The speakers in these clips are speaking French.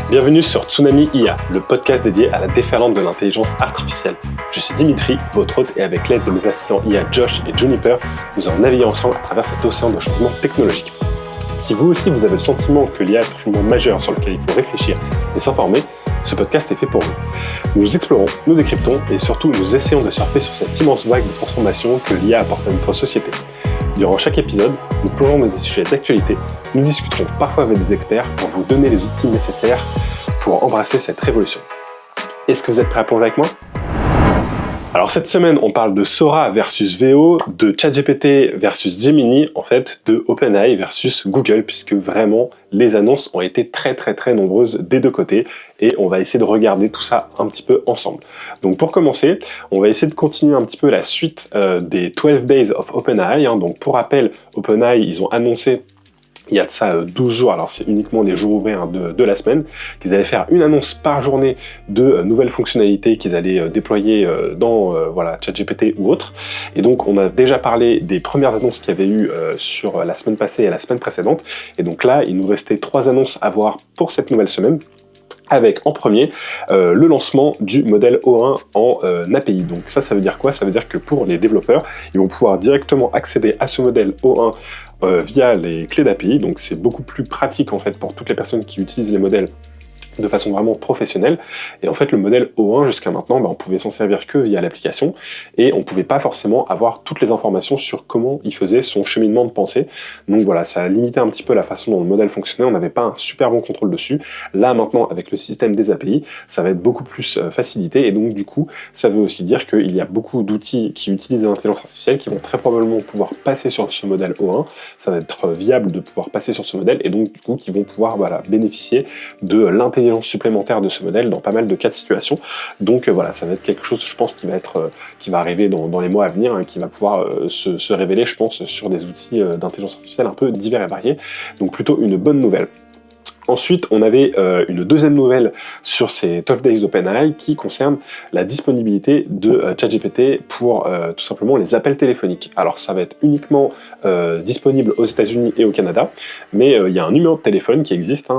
Bienvenue sur Tsunami IA, le podcast dédié à la déferlante de l'intelligence artificielle. Je suis Dimitri, votre hôte, et avec l'aide de mes assistants IA Josh et Juniper, nous allons naviguer ensemble à travers cet océan de changements technologiques. Si vous aussi vous avez le sentiment que l'IA est un mouvement majeur sur lequel il faut réfléchir et s'informer, ce podcast est fait pour vous. Nous explorons, nous décryptons et surtout nous essayons de surfer sur cette immense vague de transformation que l'IA apporte à notre société. Durant chaque épisode, nous plongeons dans des sujets d'actualité, nous discuterons parfois avec des experts pour vous donner les outils nécessaires pour embrasser cette révolution. Est-ce que vous êtes prêts à plonger avec moi ? Alors cette semaine, on parle de Sora versus Veo, de ChatGPT versus Gemini, en fait, de OpenAI versus Google, puisque vraiment, les annonces ont été très nombreuses des deux côtés, et on va essayer de regarder tout ça un petit peu ensemble. Donc pour commencer, on va essayer de continuer un petit peu la suite des 12 Days of OpenAI. Donc pour rappel, OpenAI, ils ont annoncé il y a de ça 12 jours, alors c'est uniquement les jours ouvrés de la semaine, qu'ils allaient faire une annonce par journée de nouvelles fonctionnalités qu'ils allaient déployer dans ChatGPT ou autre. Et donc on a déjà parlé des premières annonces qu'il y avait eu sur la semaine passée et la semaine précédente. Et donc là, il nous restait 3 annonces à voir pour cette nouvelle semaine, avec en premier le lancement du modèle O1 en API. Donc ça veut dire quoi ? Ça veut dire que pour les développeurs, ils vont pouvoir directement accéder à ce modèle O1 via les clés d'API, donc c'est beaucoup plus pratique en fait pour toutes les personnes qui utilisent les modèles de façon vraiment professionnelle. Et en fait, le modèle O1, jusqu'à maintenant, on pouvait s'en servir que via l'application, et on pouvait pas forcément avoir toutes les informations sur comment il faisait son cheminement de pensée. Donc voilà, ça a limité un petit peu la façon dont le modèle fonctionnait, on n'avait pas un super bon contrôle dessus. Là, maintenant, avec le système des API, ça va être beaucoup plus facilité, et donc du coup, ça veut aussi dire qu'il y a beaucoup d'outils qui utilisent l'intelligence artificielle qui vont très probablement pouvoir passer sur ce modèle O1. Ça va être viable de pouvoir passer sur ce modèle, et donc du coup, qui vont pouvoir bénéficier de l'intelligence supplémentaire de ce modèle dans pas mal de cas de situation. Donc voilà, ça va être quelque chose, je pense, qui va arriver dans les mois à venir, qui va pouvoir se révéler, je pense, sur des outils d'intelligence artificielle un peu divers et variés. Donc plutôt une bonne nouvelle. Ensuite, on avait une deuxième nouvelle sur ces 12 Days d'OpenAI qui concerne la disponibilité de ChatGPT pour tout simplement les appels téléphoniques. Alors ça va être uniquement disponible aux États-Unis et au Canada, mais il y a un numéro de téléphone qui existe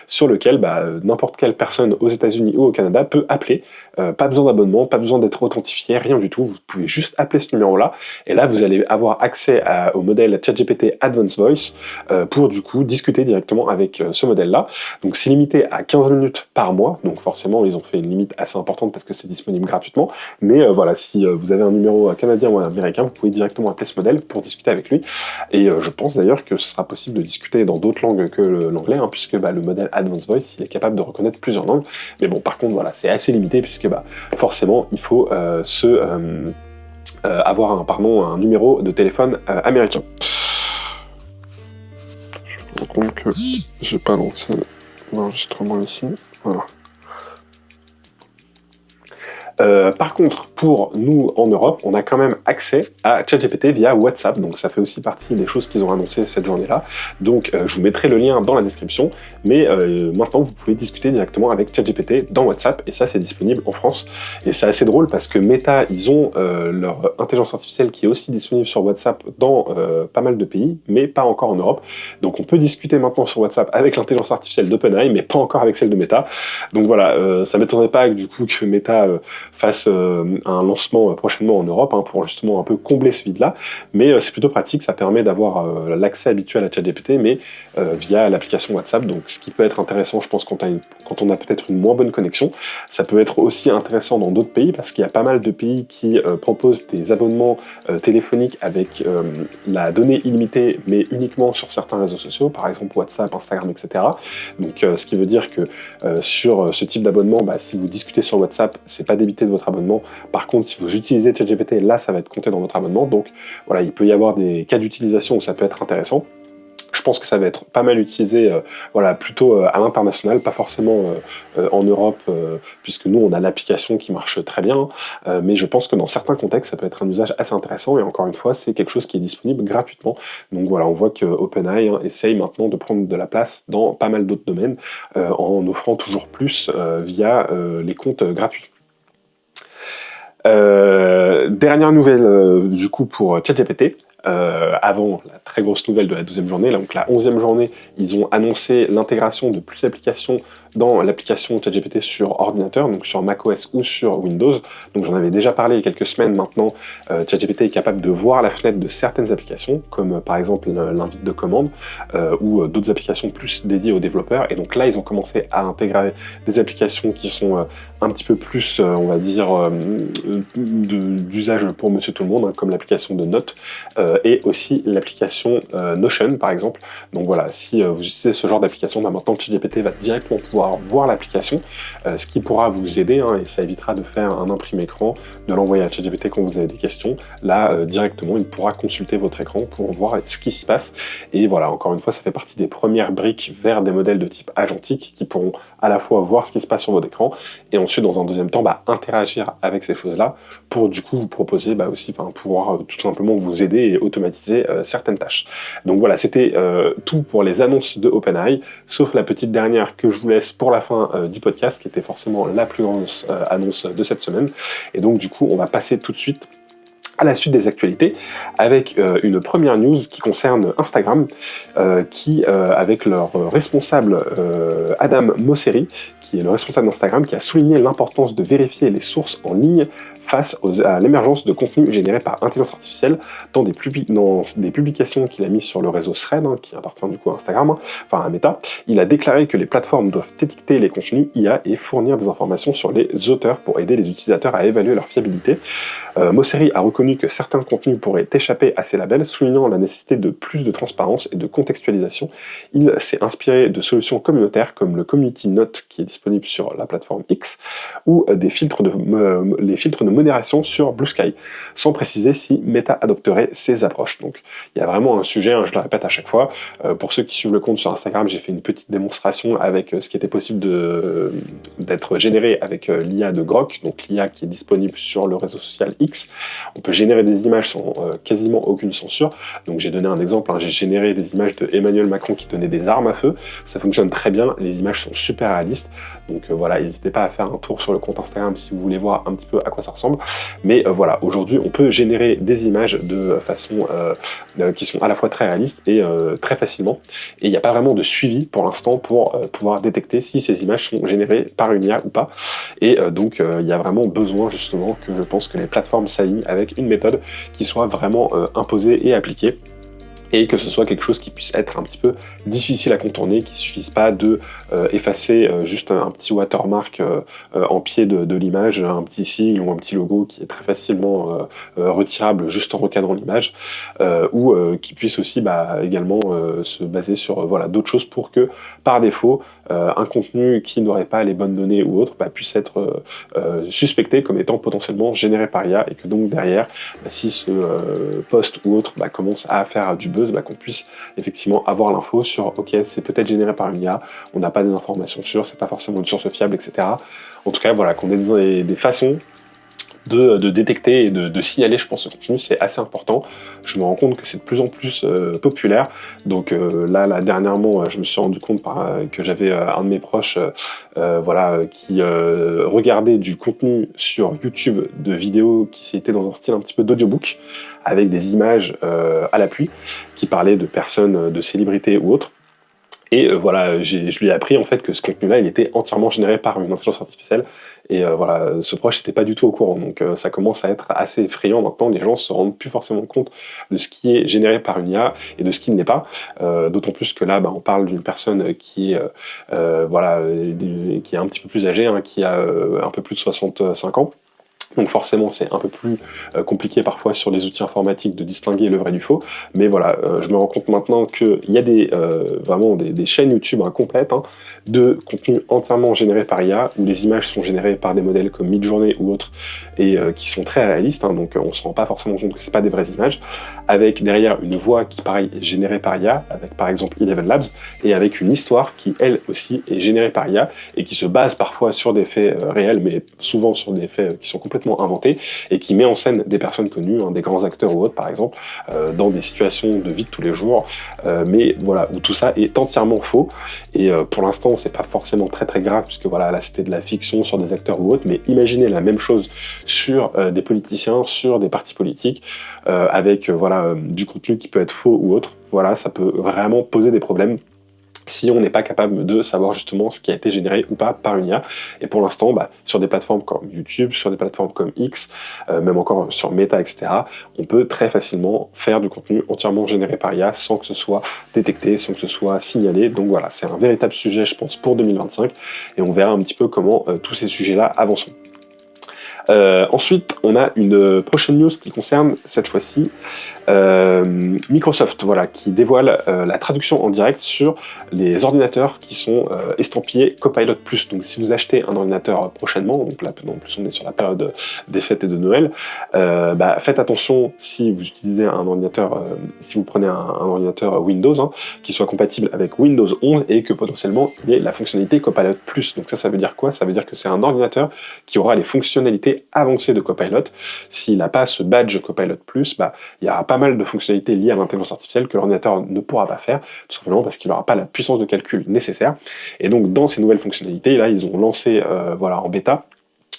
sur lequel n'importe quelle personne aux États-Unis ou au Canada peut appeler. Pas besoin d'abonnement, pas besoin d'être authentifié, rien du tout. Vous pouvez juste appeler ce numéro-là, et là vous allez avoir accès au modèle ChatGPT Advanced Voice pour du coup discuter directement avec ce modèle-là. Donc c'est limité à 15 minutes par mois, donc forcément ils ont fait une limite assez importante parce que c'est disponible gratuitement, mais voilà, si vous avez un numéro canadien ou américain, vous pouvez directement appeler ce modèle pour discuter avec lui, et je pense d'ailleurs que ce sera possible de discuter dans d'autres langues que l'anglais, puisque le modèle Advanced Voice, il est capable de reconnaître plusieurs langues, mais bon, par contre voilà, c'est assez limité, puisque forcément il faut avoir un numéro de téléphone américain. Je me rends compte que j'ai pas lancé l'enregistrement ici. Voilà. Par contre, pour nous en Europe, on a quand même accès à ChatGPT via WhatsApp, donc ça fait aussi partie des choses qu'ils ont annoncées cette journée-là. Donc je vous mettrai le lien dans la description, mais maintenant vous pouvez discuter directement avec ChatGPT dans WhatsApp, et ça c'est disponible en France. Et c'est assez drôle parce que Meta, ils ont leur intelligence artificielle qui est aussi disponible sur WhatsApp dans pas mal de pays, mais pas encore en Europe. Donc on peut discuter maintenant sur WhatsApp avec l'intelligence artificielle d'OpenAI, mais pas encore avec celle de Meta. Donc voilà, ça m'étonnerait pas du coup que Meta fasse un lancement prochainement en Europe pour justement un peu combler ce vide-là, mais c'est plutôt pratique, ça permet d'avoir l'accès habituel à ChatGPT, mais via l'application WhatsApp, donc ce qui peut être intéressant, je pense, quand on a peut-être une moins bonne connexion. Ça peut être aussi intéressant dans d'autres pays, parce qu'il y a pas mal de pays qui proposent des abonnements téléphoniques avec la donnée illimitée, mais uniquement sur certains réseaux sociaux, par exemple WhatsApp, Instagram, etc. Donc ce qui veut dire que sur ce type d'abonnement, si vous discutez sur WhatsApp, c'est pas débité de votre abonnement. Par contre, si vous utilisez ChatGPT, là ça va être compté dans votre abonnement. Donc voilà, il peut y avoir des cas d'utilisation où ça peut être intéressant. Je pense que ça va être pas mal utilisé plutôt à l'international, pas forcément en Europe, puisque nous on a l'application qui marche très bien, mais je pense que dans certains contextes ça peut être un usage assez intéressant, et encore une fois c'est quelque chose qui est disponible gratuitement. Donc voilà, on voit que OpenAI essaye maintenant de prendre de la place dans pas mal d'autres domaines en offrant toujours plus via les comptes gratuits. Dernière nouvelle du coup pour ChatGPT, avant la très grosse nouvelle de la 12e journée, donc la 11e journée, ils ont annoncé l'intégration de plus d'applications dans l'application ChatGPT sur ordinateur, donc sur macOS ou sur Windows. Donc j'en avais déjà parlé il y a quelques semaines maintenant. ChatGPT est capable de voir la fenêtre de certaines applications, comme par exemple l'invite de commande ou d'autres applications plus dédiées aux développeurs. Et donc là, ils ont commencé à intégrer des applications qui sont un petit peu plus, on va dire, d'usage pour monsieur tout le monde, hein, comme l'application de notes et aussi l'application Notion, par exemple. Donc voilà, si vous utilisez ce genre d'application, maintenant ChatGPT va directement pouvoir voir l'application, ce qui pourra vous aider, hein, et ça évitera de faire un imprimé écran, de l'envoyer à ChatGPT quand vous avez des questions. Là, directement, il pourra consulter votre écran pour voir ce qui s'y passe. Et voilà, encore une fois, ça fait partie des premières briques vers des modèles de type agentique qui pourront à la fois voir ce qui se passe sur votre écran et ensuite, dans un deuxième temps, interagir avec ces choses-là pour du coup vous proposer aussi, pouvoir tout simplement vous aider et automatiser certaines tâches. Donc voilà, c'était tout pour les annonces de OpenAI, sauf la petite dernière que je vous laisse pour la fin du podcast, qui était forcément la plus grande annonce de cette semaine. Et donc du coup, on va passer tout de suite à la suite des actualités, avec une première news qui concerne Instagram, qui, avec leur responsable Adam Mosseri, qui est le responsable d'Instagram, qui a souligné l'importance de vérifier les sources en ligne face à l'émergence de contenus générés par intelligence artificielle dans des publications qu'il a mises sur le réseau Threads, hein, qui appartient du coup à Instagram, à Meta. Il a déclaré que les plateformes doivent étiqueter les contenus IA et fournir des informations sur les auteurs pour aider les utilisateurs à évaluer leur fiabilité. Mosseri a reconnu que certains contenus pourraient échapper à ces labels, soulignant la nécessité de plus de transparence et de contextualisation. Il s'est inspiré de solutions communautaires comme le Community Note qui est disponible sur la plateforme X ou les filtres de modération sur Blue Sky, sans préciser si Meta adopterait ces approches. Donc il y a vraiment un sujet, hein, je le répète à chaque fois, pour ceux qui suivent le compte sur Instagram, j'ai fait une petite démonstration avec ce qui était possible d'être généré avec l'IA de Grok, donc l'IA qui est disponible sur le réseau social X. On peut générer des images sans quasiment aucune censure. Donc j'ai donné un exemple, hein, j'ai généré des images de Emmanuel Macron qui tenait des armes à feu. Ça fonctionne très bien, les images sont super réalistes. Donc voilà, n'hésitez pas à faire un tour sur le compte Instagram si vous voulez voir un petit peu à quoi ça ressemble. Mais voilà, aujourd'hui on peut générer des images de façon qui sont à la fois très réalistes et très facilement. Et il n'y a pas vraiment de suivi pour l'instant pour pouvoir détecter si ces images sont générées par une IA ou pas. Et donc il y a vraiment besoin justement que je pense que les plateformes s'alignent avec une méthode qui soit vraiment imposée et appliquée, et que ce soit quelque chose qui puisse être un petit peu difficile à contourner, qu'il ne suffise pas de effacer juste un petit watermark en pied de l'image, un petit sigle ou un petit logo qui est très facilement retirable juste en recadrant l'image, ou qui puisse aussi également se baser sur d'autres choses pour que, par défaut, un contenu qui n'aurait pas les bonnes données ou autre puisse être suspecté comme étant potentiellement généré par IA, et que donc derrière, si ce post ou autre commence à faire du buzz, qu'on puisse effectivement avoir l'info sur ok, c'est peut-être généré par une IA, on n'a pas des informations sûres, c'est pas forcément une source fiable, etc. En tout cas, voilà, qu'on ait des façons de détecter et de signaler, je pense, ce contenu, c'est assez important. Je me rends compte que c'est de plus en plus populaire. Donc là, dernièrement, je me suis rendu compte que j'avais un de mes proches qui regardait du contenu sur YouTube de vidéos qui étaient dans un style un petit peu d'audiobook, avec des images à l'appui, qui parlaient de personnes, de célébrités ou autres. Et je lui ai appris en fait que ce contenu-là, il était entièrement généré par une intelligence artificielle. Et ce proche n'était pas du tout au courant. Donc ça commence à être assez effrayant maintenant. Les gens se rendent plus forcément compte de ce qui est généré par une IA et de ce qui ne l'est pas. D'autant plus que là, on parle d'une personne qui est qui est un petit peu plus âgée, hein, qui a un peu plus de 65 ans. Donc forcément, c'est un peu plus compliqué parfois sur les outils informatiques de distinguer le vrai du faux. Mais voilà, je me rends compte maintenant qu'il y a vraiment des chaînes YouTube complètes de contenu entièrement généré par IA, où les images sont générées par des modèles comme Midjourney ou autres, et qui sont très réalistes, donc on se rend pas forcément compte que c'est pas des vraies images, avec derrière une voix qui pareil est générée par IA, avec par exemple Eleven Labs, et avec une histoire qui elle aussi est générée par IA, et qui se base parfois sur des faits réels, mais souvent sur des faits qui sont complètement inventés, et qui met en scène des personnes connues, des grands acteurs ou autres par exemple, dans des situations de vie de tous les jours, mais voilà, où tout ça est entièrement faux, et pour l'instant c'est pas forcément très très grave, puisque voilà, là c'était de la fiction sur des acteurs ou autres, mais imaginez la même chose sur des politiciens, sur des partis politiques, avec du contenu qui peut être faux ou autre. Voilà, ça peut vraiment poser des problèmes. si on n'est pas capable de savoir justement ce qui a été généré ou pas par une IA. Et pour l'instant, sur des plateformes comme YouTube, sur des plateformes comme X, même encore sur Meta, etc., on peut très facilement faire du contenu entièrement généré par IA sans que ce soit détecté, sans que ce soit signalé. Donc voilà, c'est un véritable sujet, je pense, pour 2025, et on verra un petit peu comment tous ces sujets-là avanceront. Ensuite, on a une prochaine news qui concerne cette fois-ci Microsoft, voilà, qui dévoile la traduction en direct sur les ordinateurs qui sont estampillés Copilot+. Donc si vous achetez un ordinateur prochainement, donc là en plus on est sur la période des fêtes et de Noël, faites attention si vous utilisez un ordinateur, si vous prenez un ordinateur Windows, qui soit compatible avec Windows 11 et que potentiellement il y ait la fonctionnalité Copilot+. Donc ça veut dire quoi? Ça veut dire que c'est un ordinateur qui aura les fonctionnalités avancées de Copilot. S'il n'a pas ce badge Copilot+, il y aura pas mal de fonctionnalités liées à l'intelligence artificielle que l'ordinateur ne pourra pas faire, tout simplement parce qu'il n'aura pas la puissance de calcul nécessaire. Et donc dans ces nouvelles fonctionnalités, là ils ont lancé en bêta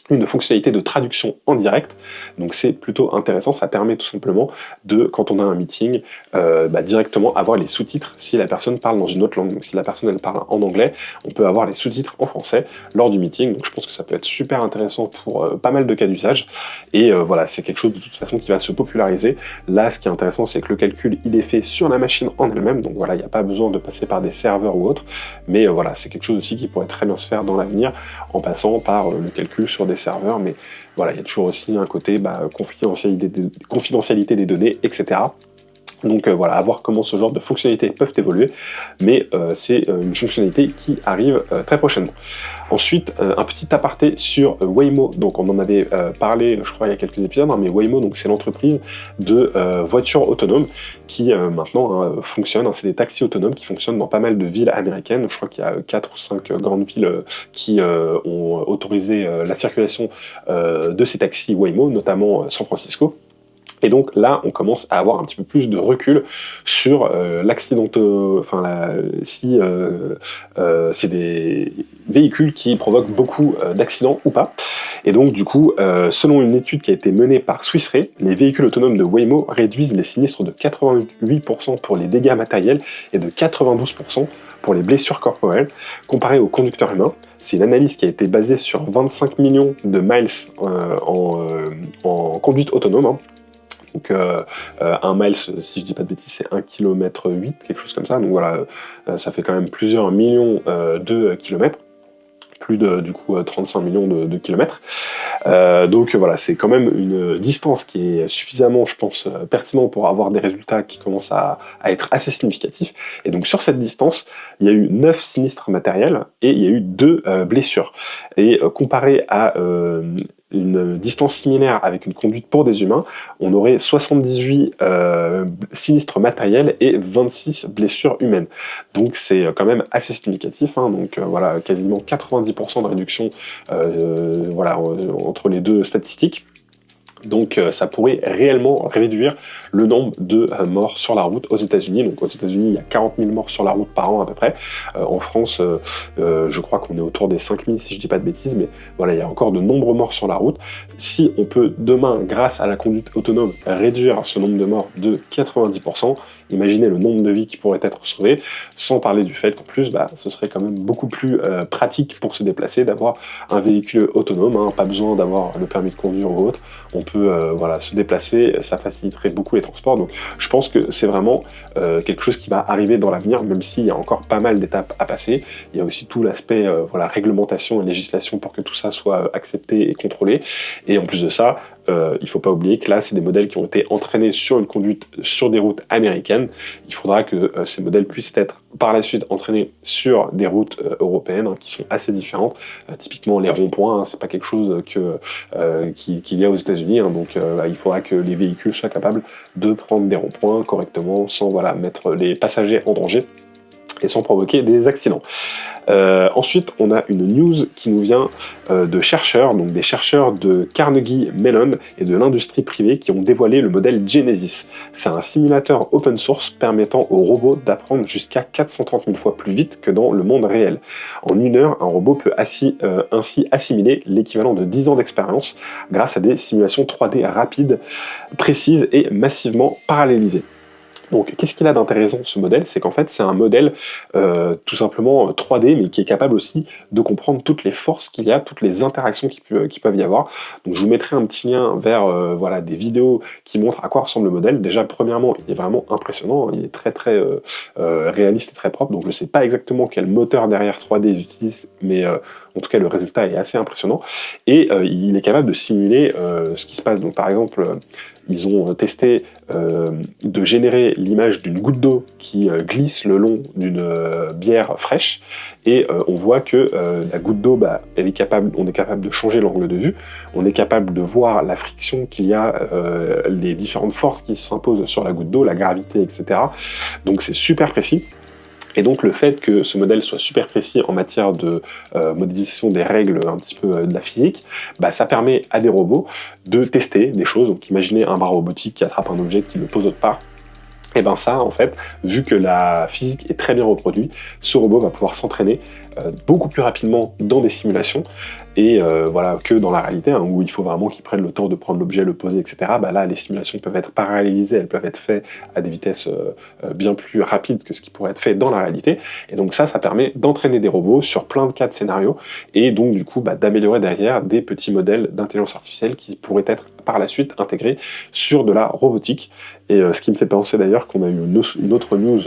une fonctionnalité de traduction en direct, donc c'est plutôt intéressant, ça permet tout simplement de, quand on a un meeting, directement avoir les sous-titres si la personne parle dans une autre langue. Donc si la personne elle parle en anglais, on peut avoir les sous-titres en français lors du meeting, donc je pense que ça peut être super intéressant pour pas mal de cas d'usage, et c'est quelque chose de toute façon qui va se populariser. Là, ce qui est intéressant, c'est que le calcul, il est fait sur la machine en elle-même, donc voilà, il n'y a pas besoin de passer par des serveurs ou autre, mais c'est quelque chose aussi qui pourrait très bien se faire dans l'avenir, en passant par le calcul sur des serveurs, mais voilà, il y a toujours aussi un côté confidentialité des données, etc. Donc à voir comment ce genre de fonctionnalités peuvent évoluer, mais c'est une fonctionnalité qui arrive très prochainement. Ensuite, un petit aparté sur Waymo. Donc on en avait parlé, je crois, il y a quelques épisodes, mais Waymo, donc c'est l'entreprise de voitures autonomes qui maintenant fonctionne. C'est des taxis autonomes qui fonctionnent dans pas mal de villes américaines. Je crois qu'il y a 4 ou 5 grandes villes qui ont autorisé la circulation de ces taxis Waymo, notamment San Francisco. Et donc là, on commence à avoir un petit peu plus de recul sur si c'est des véhicules qui provoquent beaucoup d'accidents ou pas. Et donc du coup, selon une étude qui a été menée par Swiss Re, les véhicules autonomes de Waymo réduisent les sinistres de 88% pour les dégâts matériels et de 92% pour les blessures corporelles, comparé aux conducteurs humains. C'est une analyse qui a été basée sur 25 millions de miles en conduite autonome. Donc un mile, si je dis pas de bêtises, c'est 1,8 km, quelque chose comme ça. Donc voilà, ça fait quand même plusieurs millions de kilomètres, plus de 35 millions de kilomètres. Donc voilà, c'est quand même une distance qui est suffisamment, je pense, pertinente pour avoir des résultats qui commencent à être assez significatifs. Et donc sur cette distance, il y a eu 9 sinistres matériels et il y a eu 2 blessures. Et comparé à une distance similaire avec une conduite pour des humains, on aurait 78 sinistres matériels et 26 blessures humaines. Donc c'est quand même assez significatif, donc quasiment 90% de réduction entre les deux statistiques. Donc ça pourrait réellement réduire le nombre de morts sur la route aux États-Unis. Donc aux États-Unis, il y a 40 000 morts sur la route par an à peu près. En France, je crois qu'on est autour des 5 000 si je dis pas de bêtises, mais voilà, il y a encore de nombreux morts sur la route. Si on peut demain, grâce à la conduite autonome, réduire ce nombre de morts de 90%, imaginez le nombre de vies qui pourraient être sauvées, sans parler du fait qu'en plus, ce serait quand même beaucoup plus pratique pour se déplacer d'avoir un véhicule autonome, pas besoin d'avoir le permis de conduire ou autre. On peut se déplacer, ça faciliterait beaucoup les transports. Donc je pense que c'est vraiment quelque chose qui va arriver dans l'avenir, même s'il y a encore pas mal d'étapes à passer. Il y a aussi tout l'aspect réglementation et législation pour que tout ça soit accepté et contrôlé. Et en plus de ça, il ne faut pas oublier que là, c'est des modèles qui ont été entraînés sur une conduite sur des routes américaines. Il faudra que ces modèles puissent être par la suite entraînés sur des routes européennes qui sont assez différentes. Typiquement, les ronds-points, c'est pas quelque chose qu'il y a aux États-Unis. Donc, il faudra que les véhicules soient capables de prendre des ronds-points correctement sans mettre les passagers en danger et sans provoquer des accidents. Ensuite, on a une news qui nous vient de chercheurs, donc des chercheurs de Carnegie Mellon et de l'industrie privée qui ont dévoilé le modèle Genesis. C'est un simulateur open source permettant aux robots d'apprendre jusqu'à 430 000 fois plus vite que dans le monde réel. En 1 heure, un robot peut ainsi assimiler l'équivalent de 10 ans d'expérience grâce à des simulations 3D rapides, précises et massivement parallélisées. Donc, qu'est-ce qu'il a d'intéressant ce modèle? C'est qu'en fait, c'est un modèle tout simplement 3D, mais qui est capable aussi de comprendre toutes les forces qu'il y a, toutes les interactions qui peuvent y avoir. Donc, je vous mettrai un petit lien vers voilà, des vidéos qui montrent à quoi ressemble le modèle. Déjà, premièrement, il est vraiment impressionnant, il est très très réaliste et très propre. Donc, je ne sais pas exactement quel moteur derrière 3D ils utilisent, mais en tout cas, le résultat est assez impressionnant. Et il est capable de simuler ce qui se passe. Donc, par exemple, ils ont testé de générer l'image d'une goutte d'eau qui glisse le long d'une bière fraîche, et on voit que la goutte d'eau, on est capable de changer l'angle de vue, on est capable de voir la friction qu'il y a, les différentes forces qui s'imposent sur la goutte d'eau, la gravité, etc. Donc c'est super précis. Et donc le fait que ce modèle soit super précis en matière de modélisation des règles un petit peu de la physique, ça permet à des robots de tester des choses. Donc imaginez un bras robotique qui attrape un objet, qui le pose autre part. Et ça, en fait, vu que la physique est très bien reproduite, ce robot va pouvoir s'entraîner beaucoup plus rapidement dans des simulations, et voilà, que dans la réalité, où il faut vraiment qu'il prenne le temps de prendre l'objet, le poser, etc. Là, les simulations peuvent être parallélisées, elles peuvent être faites à des vitesses bien plus rapides que ce qui pourrait être fait dans la réalité. Et donc ça permet d'entraîner des robots sur plein de cas de scénarios, et donc du coup d'améliorer derrière des petits modèles d'intelligence artificielle qui pourraient être par la suite intégrés sur de la robotique. Et ce qui me fait penser d'ailleurs qu'on a eu une autre news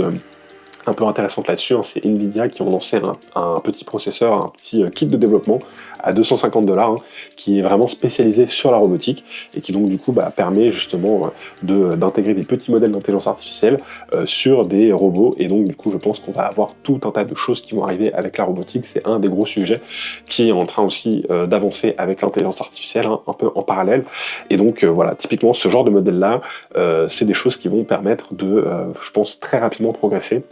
un peu intéressante là-dessus, c'est Nvidia qui ont lancé un petit processeur, un petit kit de développement à 250 $, qui est vraiment spécialisé sur la robotique, et qui donc du coup permet justement d'intégrer des petits modèles d'intelligence artificielle sur des robots. Et donc du coup je pense qu'on va avoir tout un tas de choses qui vont arriver avec la robotique. C'est un des gros sujets qui est en train aussi d'avancer avec l'intelligence artificielle, un peu en parallèle. Et donc voilà, typiquement ce genre de modèle là, c'est des choses qui vont permettre de, je pense, très rapidement progresser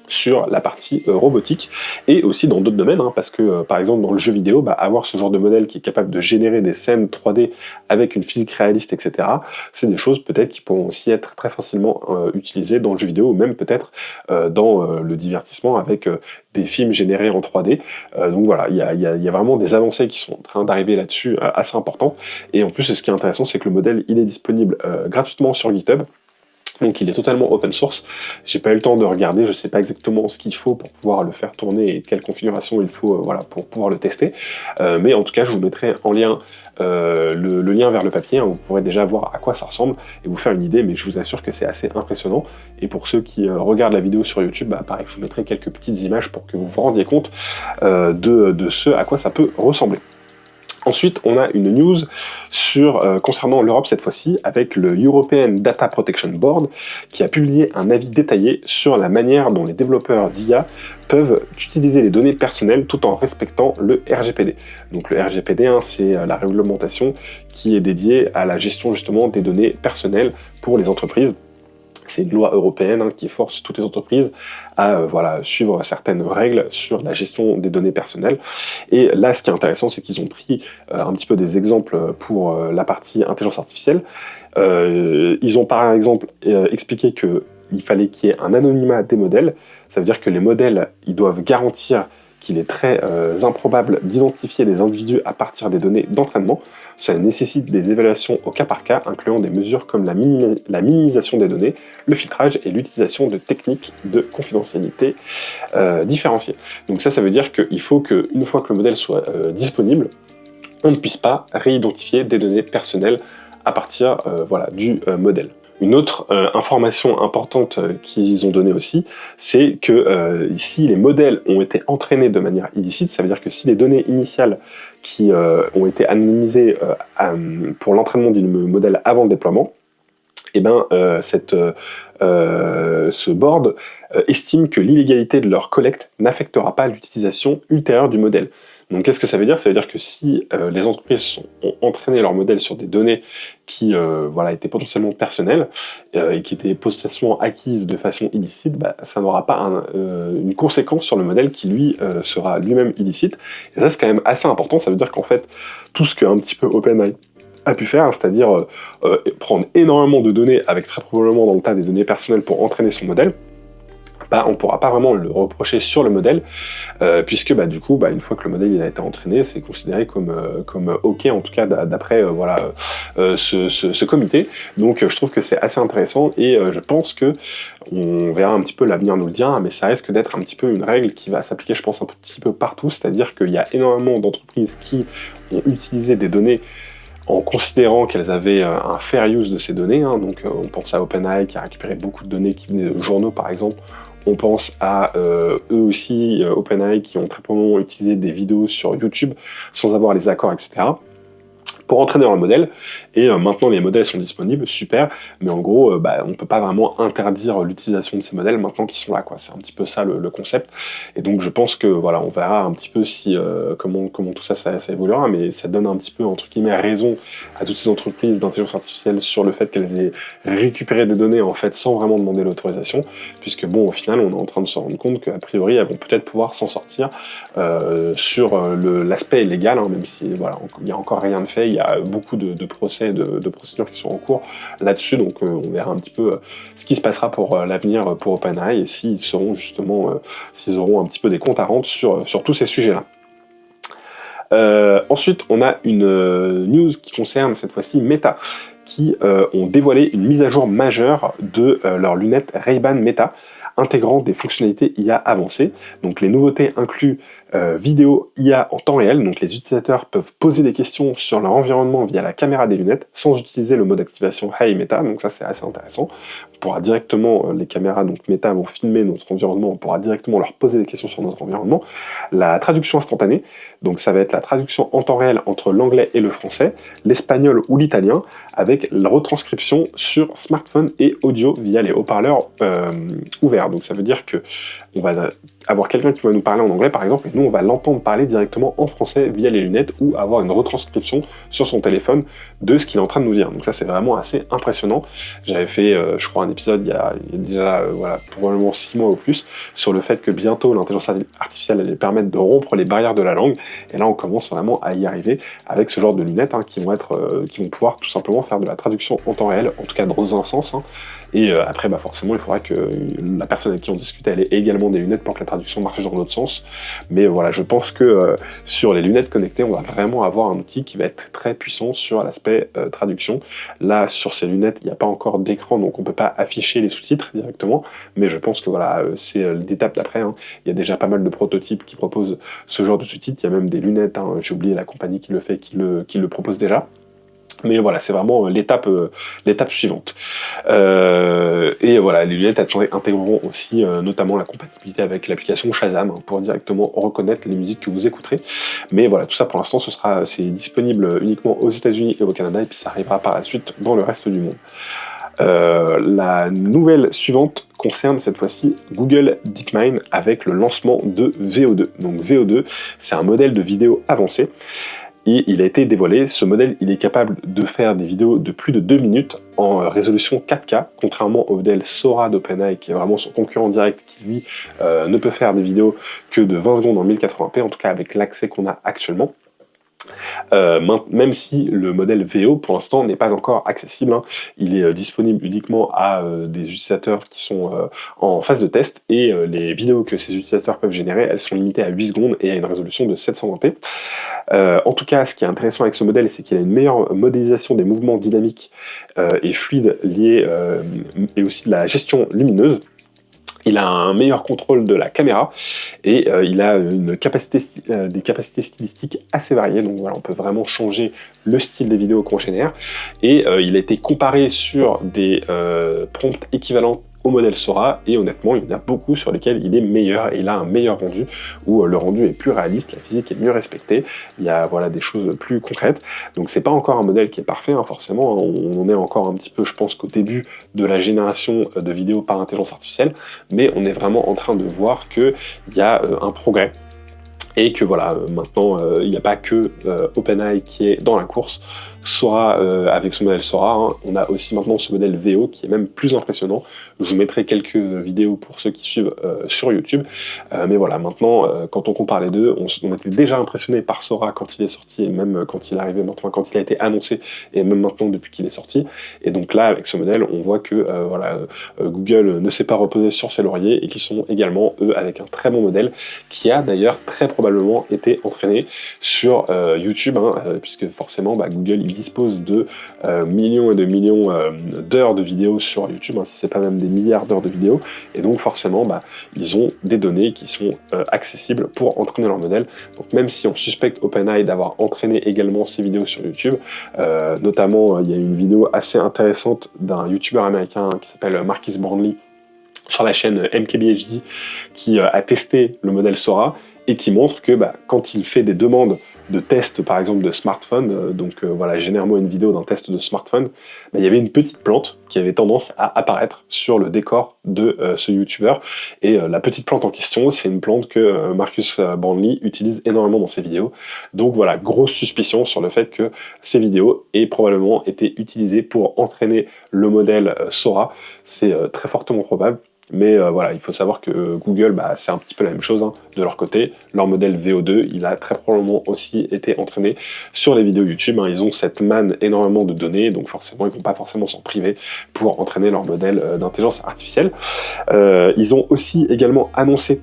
sur la partie robotique, et aussi dans d'autres domaines, parce que par exemple dans le jeu vidéo, avoir ce genre de modèle qui est capable de générer des scènes 3D avec une physique réaliste, etc., c'est des choses peut-être qui pourront aussi être très facilement utilisées dans le jeu vidéo, ou même peut-être dans le divertissement avec des films générés en 3D. Donc voilà, il y a vraiment des avancées qui sont en train d'arriver là-dessus assez importantes. Et en plus, ce qui est intéressant, c'est que le modèle, il est disponible gratuitement sur GitHub. Donc il est totalement open source. J'ai pas eu le temps de regarder, je sais pas exactement ce qu'il faut pour pouvoir le faire tourner et quelle configuration il faut pour pouvoir le tester. Mais en tout cas, je vous mettrai en lien le lien vers le papier, vous pourrez déjà voir à quoi ça ressemble et vous faire une idée, mais je vous assure que c'est assez impressionnant. Et pour ceux qui regardent la vidéo sur YouTube, pareil, je vous mettrai quelques petites images pour que vous vous rendiez compte de ce à quoi ça peut ressembler. Ensuite, on a une news concernant l'Europe cette fois-ci, avec le European Data Protection Board, qui a publié un avis détaillé sur la manière dont les développeurs d'IA peuvent utiliser les données personnelles tout en respectant le RGPD. Donc le RGPD, c'est la réglementation qui est dédiée à la gestion justement des données personnelles pour les entreprises. C'est une loi européenne qui force toutes les entreprises à suivre certaines règles sur la gestion des données personnelles. Et là, ce qui est intéressant, c'est qu'ils ont pris un petit peu des exemples pour la partie intelligence artificielle. Ils ont par exemple expliqué qu'il fallait qu'il y ait un anonymat des modèles. Ça veut dire que les modèles, ils doivent garantir qu'il est très improbable d'identifier des individus à partir des données d'entraînement. Ça nécessite des évaluations au cas par cas, incluant des mesures comme la minimisation des données, le filtrage et l'utilisation de techniques de confidentialité différenciées. Donc ça veut dire qu'il faut qu'une fois que le modèle soit disponible, on ne puisse pas réidentifier des données personnelles à partir du modèle. Une autre information importante qu'ils ont donnée aussi, c'est que si les modèles ont été entraînés de manière illicite, ça veut dire que si les données initiales qui ont été anonymisées pour l'entraînement du modèle avant le déploiement, ce board estime que l'illégalité de leur collecte n'affectera pas l'utilisation ultérieure du modèle. Donc qu'est-ce que ça veut dire? Ça veut dire que si les entreprises ont entraîné leur modèle sur des données qui étaient potentiellement personnelles et qui étaient potentiellement acquises de façon illicite, ça n'aura pas une conséquence sur le modèle qui lui sera lui-même illicite. Et ça c'est quand même assez important, ça veut dire qu'en fait tout ce qu'un petit peu OpenAI a pu faire, c'est-à-dire prendre énormément de données avec très probablement dans le tas des données personnelles pour entraîner son modèle, on ne pourra pas vraiment le reprocher sur le modèle, puisque du coup, une fois que le modèle il a été entraîné, c'est considéré comme OK, en tout cas d'après ce comité. Donc je trouve que c'est assez intéressant, et je pense que on verra un petit peu, l'avenir nous le dira, mais ça risque d'être un petit peu une règle qui va s'appliquer, je pense, un petit peu partout, c'est-à-dire qu'il y a énormément d'entreprises qui ont utilisé des données en considérant qu'elles avaient un fair use de ces données, donc on pense à OpenAI qui a récupéré beaucoup de données qui venaient de journaux par exemple. On pense à eux aussi, OpenAI, qui ont très probablement utilisé des vidéos sur YouTube sans avoir les accords, etc., pour entraîner dans le modèle, et maintenant les modèles sont disponibles, super, mais en gros, on ne peut pas vraiment interdire l'utilisation de ces modèles maintenant qu'ils sont là, quoi. C'est un petit peu ça le concept, et donc je pense que voilà, on verra un petit peu si comment tout ça évoluera, mais ça donne un petit peu, entre guillemets, raison à toutes ces entreprises d'intelligence artificielle sur le fait qu'elles aient récupéré des données en fait sans vraiment demander l'autorisation, puisque bon, au final, on est en train de se rendre compte qu'a priori, elles vont peut-être pouvoir s'en sortir sur l'aspect légal, même si voilà, il n'y a encore rien de fait. Il y a beaucoup de procès, de procédures qui sont en cours là-dessus, donc on verra un petit peu ce qui se passera pour l'avenir pour OpenAI, et s'ils seront justement, s'ils auront un petit peu des comptes à rendre sur tous ces sujets-là. Ensuite, on a une news qui concerne cette fois-ci Meta, qui ont dévoilé une mise à jour majeure de leurs lunettes Ray-Ban Meta, intégrant des fonctionnalités IA avancées. Donc les nouveautés incluent vidéo IA en temps réel, donc les utilisateurs peuvent poser des questions sur leur environnement via la caméra des lunettes sans utiliser le mode d'activation Hey Meta, donc ça c'est assez intéressant. On pourra directement, les caméras donc Meta vont filmer notre environnement, on pourra directement leur poser des questions sur notre environnement. La traduction instantanée, donc ça va être la traduction en temps réel entre l'anglais et le français, l'espagnol ou l'italien, avec la retranscription sur smartphone et audio via les haut-parleurs ouverts. Donc ça veut dire que on va avoir quelqu'un qui va nous parler en anglais par exemple, et nous on va l'entendre parler directement en français via les lunettes, ou avoir une retranscription sur son téléphone de ce qu'il est en train de nous dire. Donc ça c'est vraiment assez impressionnant. J'avais fait je crois un épisode il y a déjà probablement 6 mois ou plus sur le fait que bientôt l'intelligence artificielle allait permettre de rompre les barrières de la langue, et là on commence vraiment à y arriver avec ce genre de lunettes qui vont pouvoir tout simplement faire de la traduction en temps réel, en tout cas dans un sens, et après forcément il faudra que la personne avec qui on discute elle ait également des lunettes pour que la traduction marche dans l'autre sens. Mais voilà, je pense que sur les lunettes connectées on va vraiment avoir un outil qui va être très puissant sur l'aspect traduction. Là sur ces lunettes il n'y a pas encore d'écran, donc on peut pas afficher les sous-titres directement, mais je pense que voilà, c'est l'étape d'après. Il y a déjà pas mal de prototypes qui proposent ce genre de sous-titres, il y a même des lunettes, j'ai oublié la compagnie qui le fait, qui le propose déjà. Mais voilà, c'est vraiment l'étape suivante. Et voilà, les lunettes intégreront aussi notamment la compatibilité avec l'application Shazam pour directement reconnaître les musiques que vous écouterez. Mais voilà, tout ça pour l'instant, c'est disponible uniquement aux États-Unis et au Canada, et puis ça arrivera par la suite dans le reste du monde. La nouvelle suivante concerne cette fois-ci Google DeepMind avec le lancement de VO2. Donc VO2, c'est un modèle de vidéo avancé. Et il a été dévoilé, ce modèle il est capable de faire des vidéos de plus de 2 minutes en résolution 4K, contrairement au modèle Sora d'OpenAI qui est vraiment son concurrent direct, qui lui ne peut faire des vidéos que de 20 secondes en 1080p, en tout cas avec l'accès qu'on a actuellement. Même si le modèle VO pour l'instant n'est pas encore accessible, il est disponible uniquement à des utilisateurs qui sont en phase de test, et les vidéos que ces utilisateurs peuvent générer, elles sont limitées à 8 secondes et à une résolution de 720p. En tout cas, ce qui est intéressant avec ce modèle, c'est qu'il a une meilleure modélisation des mouvements dynamiques et fluides liés, et aussi de la gestion lumineuse. Il a un meilleur contrôle de la caméra, et il a des capacités stylistiques assez variées, donc voilà, on peut vraiment changer le style des vidéos qu'on génère, et il a été comparé sur des prompts équivalents au modèle Sora, et honnêtement il y en a beaucoup sur lesquels il est meilleur, et il a un meilleur rendu, où le rendu est plus réaliste, la physique est mieux respectée, il y a voilà, des choses plus concrètes. Donc c'est pas encore un modèle qui est parfait, forcément, on en est encore un petit peu, je pense qu'au début de la génération de vidéos par intelligence artificielle, mais on est vraiment en train de voir qu'il y a un progrès, et que voilà, maintenant il n'y a pas que OpenAI qui est dans la course. Sora avec son modèle Sora, hein. On a aussi maintenant ce modèle VO qui est même plus impressionnant. Je vous mettrai quelques vidéos pour ceux qui suivent sur YouTube. Mais voilà, maintenant, quand on compare les deux, on était déjà impressionné par Sora quand il est sorti, et même quand il est arrivé, maintenant, quand il a été annoncé, et même maintenant depuis qu'il est sorti. Et donc là, avec ce modèle, on voit que Google ne s'est pas reposé sur ses lauriers et qu'ils sont également, eux, avec un très bon modèle qui a d'ailleurs très probablement été entraîné sur YouTube, hein, puisque forcément, Google il dispose de millions et de millions d'heures de vidéos sur YouTube, hein, si c'est pas même des milliards d'heures de vidéos, et donc forcément ils ont des données qui sont accessibles pour entraîner leur modèle. Donc même si on suspecte OpenAI d'avoir entraîné également ces vidéos sur YouTube, notamment il y a une vidéo assez intéressante d'un YouTuber américain qui s'appelle Marquis Brownlee sur la chaîne MKBHD qui a testé le modèle Sora et qui montre que quand il fait des demandes de tests, par exemple de smartphone, génère-moi une vidéo d'un test de smartphone, il y avait une petite plante qui avait tendance à apparaître sur le décor de ce YouTuber, et la petite plante en question, c'est une plante que Marcus Brownlee utilise énormément dans ses vidéos. Donc voilà, grosse suspicion sur le fait que ces vidéos aient probablement été utilisées pour entraîner le modèle Sora. C'est très fortement probable. Mais il faut savoir que Google, c'est un petit peu la même chose, hein, de leur côté. Leur modèle VO2, il a très probablement aussi été entraîné sur les vidéos YouTube, hein. Ils ont cette manne énormément de données, donc forcément, ils ne vont pas forcément s'en priver pour entraîner leur modèle d'intelligence artificielle. Ils ont aussi également annoncé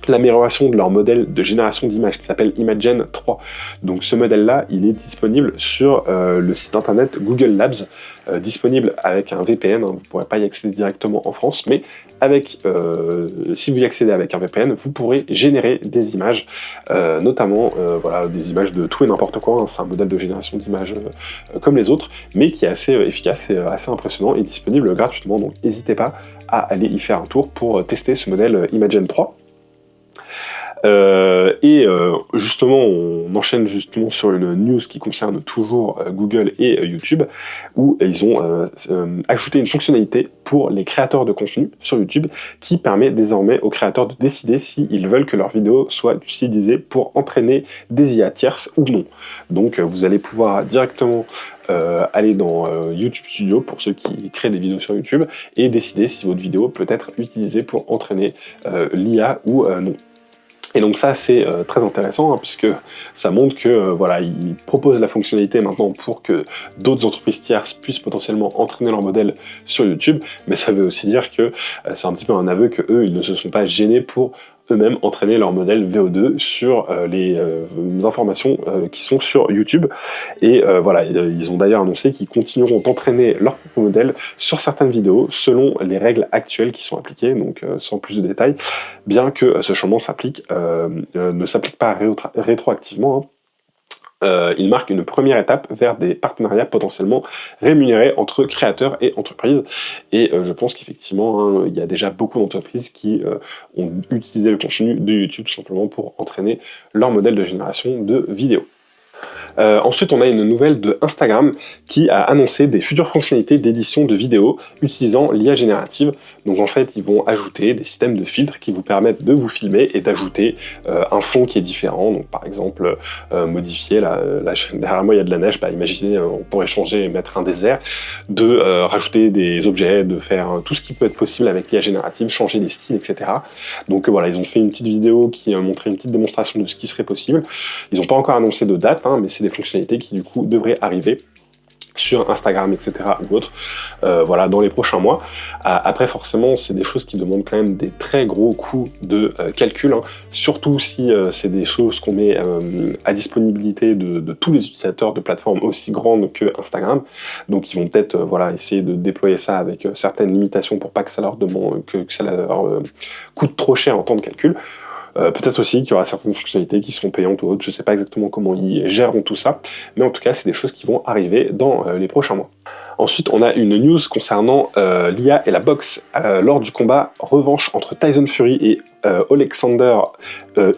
l'amélioration de leur modèle de génération d'images qui s'appelle Imagen 3. Donc ce modèle-là, il est disponible sur le site internet Google Labs, disponible avec un VPN, hein, vous ne pourrez pas y accéder directement en France, mais si vous y accédez avec un VPN, vous pourrez générer des images, notamment des images de tout et n'importe quoi, hein. C'est un modèle de génération d'images comme les autres, mais qui est assez efficace et assez impressionnant et disponible gratuitement, donc n'hésitez pas à aller y faire un tour pour tester ce modèle Imagen 3. Justement, on enchaîne justement sur une news qui concerne toujours Google et YouTube, où ils ont ajouté une fonctionnalité pour les créateurs de contenu sur YouTube qui permet désormais aux créateurs de décider s'ils veulent que leurs vidéos soient utilisées pour entraîner des IA tierces ou non. Donc vous allez pouvoir directement aller dans YouTube Studio pour ceux qui créent des vidéos sur YouTube et décider si votre vidéo peut être utilisée pour entraîner l'IA ou non. Et donc ça c'est très intéressant, hein, puisque ça montre que ils proposent la fonctionnalité maintenant pour que d'autres entreprises tierces puissent potentiellement entraîner leur modèle sur YouTube, mais ça veut aussi dire que c'est un petit peu un aveu que eux ils ne se sont pas gênés pour eux-mêmes entraîner leur modèle VO2 sur les informations qui sont sur YouTube. Et ils ont d'ailleurs annoncé qu'ils continueront d'entraîner leur propre modèle sur certaines vidéos selon les règles actuelles qui sont appliquées, donc sans plus de détails, bien que ce changement ne s'applique pas rétroactivement, hein. Il marque une première étape vers des partenariats potentiellement rémunérés entre créateurs et entreprises. Et je pense qu'effectivement, hein, il y a déjà beaucoup d'entreprises qui ont utilisé le contenu de YouTube tout simplement pour entraîner leur modèle de génération de vidéos. Ensuite, on a une nouvelle de Instagram qui a annoncé des futures fonctionnalités d'édition de vidéos utilisant l'IA générative. Donc en fait, ils vont ajouter des systèmes de filtres qui vous permettent de vous filmer et d'ajouter un fond qui est différent. Donc par exemple, modifier derrière moi il y a de la neige, imaginez, on pourrait changer et mettre un désert, de rajouter des objets, de faire tout ce qui peut être possible avec l'IA générative, changer les styles, etc. Donc ils ont fait une petite vidéo qui montrait une petite démonstration de ce qui serait possible. Ils n'ont pas encore annoncé de date, hein, mais c'est des fonctionnalités qui du coup devraient arriver sur Instagram, etc. ou autre, dans les prochains mois. Après, forcément, c'est des choses qui demandent quand même des très gros coûts de calcul, hein, surtout si c'est des choses qu'on met à disponibilité de tous les utilisateurs de plateformes aussi grandes que Instagram. Donc, ils vont peut-être essayer de déployer ça avec certaines limitations pour pas que ça leur coûte trop cher en temps de calcul. Peut-être aussi qu'il y aura certaines fonctionnalités qui seront payantes ou autres, je ne sais pas exactement comment ils gèreront tout ça, mais en tout cas c'est des choses qui vont arriver dans les prochains mois. Ensuite, on a une news concernant l'IA et la boxe lors du combat revanche entre Tyson Fury et Alexander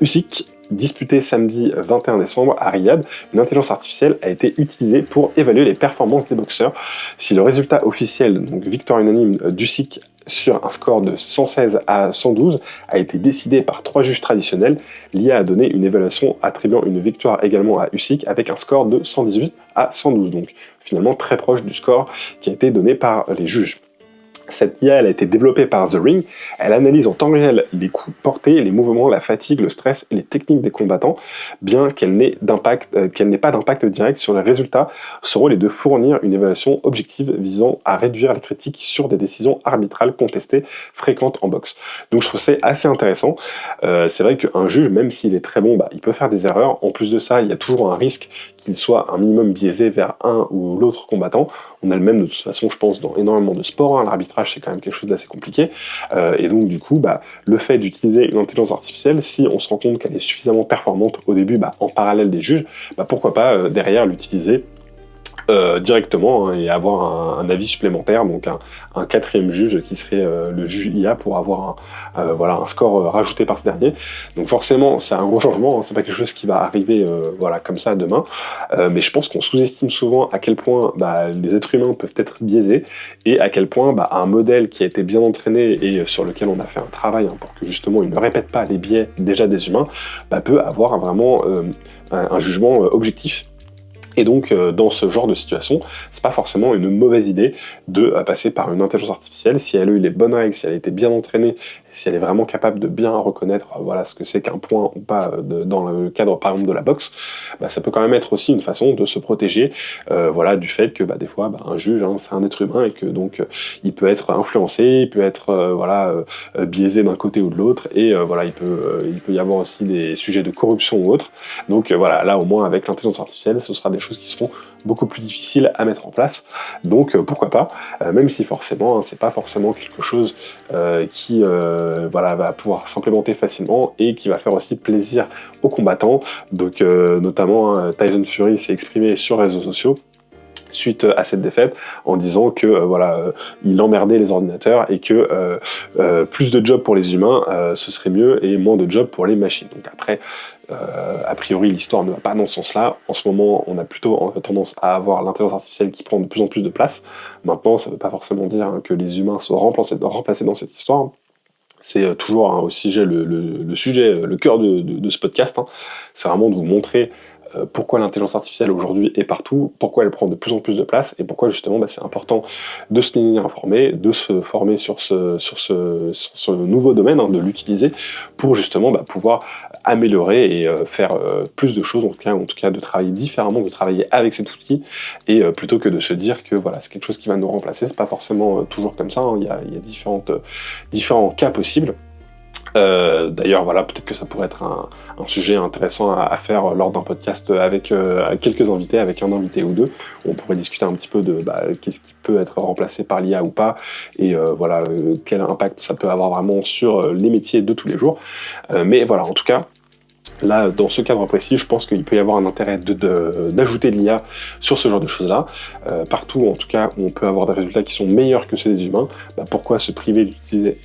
Usyk. disputée samedi 21 décembre à Riyad, une intelligence artificielle a été utilisée pour évaluer les performances des boxeurs. Si le résultat officiel, donc victoire unanime d'Usyk sur un score de 116 à 112, a été décidé par 3 juges traditionnels, l'IA a donné une évaluation attribuant une victoire également à Usyk avec un score de 118 à 112, donc finalement très proche du score qui a été donné par les juges. Cette IA, elle a été développée par The Ring. Elle analyse en temps réel les coups portés, les mouvements, la fatigue, le stress et les techniques des combattants, bien qu'elle n'ait pas d'impact direct sur les résultats. Son rôle est de fournir une évaluation objective visant à réduire les critiques sur des décisions arbitrales contestées fréquentes en boxe. Donc je trouve ça assez intéressant. C'est vrai qu'un juge, même s'il est très bon, il peut faire des erreurs. En plus de ça, il y a toujours un risque qu'il soit un minimum biaisé vers un ou l'autre combattant. On a le même de toute façon, je pense, dans énormément de sports. L'arbitrage, c'est quand même quelque chose d'assez compliqué. Et donc, du coup, le fait d'utiliser une intelligence artificielle, si on se rend compte qu'elle est suffisamment performante au début, en parallèle des juges, pourquoi pas derrière l'utiliser directement et avoir un avis supplémentaire, donc un quatrième juge qui serait le juge IA pour avoir un score rajouté par ce dernier. Donc forcément, c'est un gros changement, c'est pas quelque chose qui va arriver comme ça demain, mais je pense qu'on sous-estime souvent à quel point les êtres humains peuvent être biaisés et à quel point un modèle qui a été bien entraîné et sur lequel on a fait un travail pour que justement il ne répète pas les biais déjà des humains, peut avoir vraiment un jugement objectif. Et donc, dans ce genre de situation, c'est pas forcément une mauvaise idée de passer par une intelligence artificielle si elle a eu les bonnes règles, si elle a été bien entraînée, si elle est vraiment capable de bien reconnaître ce que c'est qu'un point ou pas dans le cadre par exemple de la boxe. Ça peut quand même être aussi une façon de se protéger du fait que des fois un juge c'est un être humain et que donc il peut être influencé, il peut être biaisé d'un côté ou de l'autre et il peut y avoir aussi des sujets de corruption ou autre. Donc là au moins avec l'intelligence artificielle ce sera des choses qui seront beaucoup plus difficiles à mettre en place. Donc pourquoi pas, même si forcément c'est pas forcément quelque chose qui va pouvoir s'implémenter facilement et qui va faire aussi plaisir aux combattants. Donc notamment Tyson Fury s'est exprimé sur les réseaux sociaux suite à cette défaite en disant que il emmerdait les ordinateurs et que plus de jobs pour les humains ce serait mieux et moins de jobs pour les machines. Donc après a priori l'histoire ne va pas dans ce sens-là. En ce moment on a plutôt tendance à avoir l'intelligence artificielle qui prend de plus en plus de place. Maintenant ça ne veut pas forcément dire que les humains sont remplacés dans cette histoire. C'est toujours au sujet, le sujet, le cœur de ce podcast, c'est vraiment de vous montrer pourquoi l'intelligence artificielle aujourd'hui est partout, pourquoi elle prend de plus en plus de place et pourquoi justement c'est important de se tenir informé, de se former sur ce nouveau domaine, de l'utiliser pour justement pouvoir améliorer et faire plus de choses, en tout cas de travailler différemment, de travailler avec cet outil et plutôt que de se dire que c'est quelque chose qui va nous remplacer. C'est pas forcément toujours comme ça, il y a différents cas possibles. D'ailleurs, peut-être que ça pourrait être un sujet intéressant à faire lors d'un podcast avec quelques invités, avec un invité ou deux. On pourrait discuter un petit peu de qu'est-ce qui peut être remplacé par l'IA ou pas, et quel impact ça peut avoir vraiment sur les métiers de tous les jours. Mais en tout cas, là, dans ce cadre précis, je pense qu'il peut y avoir un intérêt d'ajouter de l'IA sur ce genre de choses-là. Partout, en tout cas, où on peut avoir des résultats qui sont meilleurs que ceux des humains, pourquoi se priver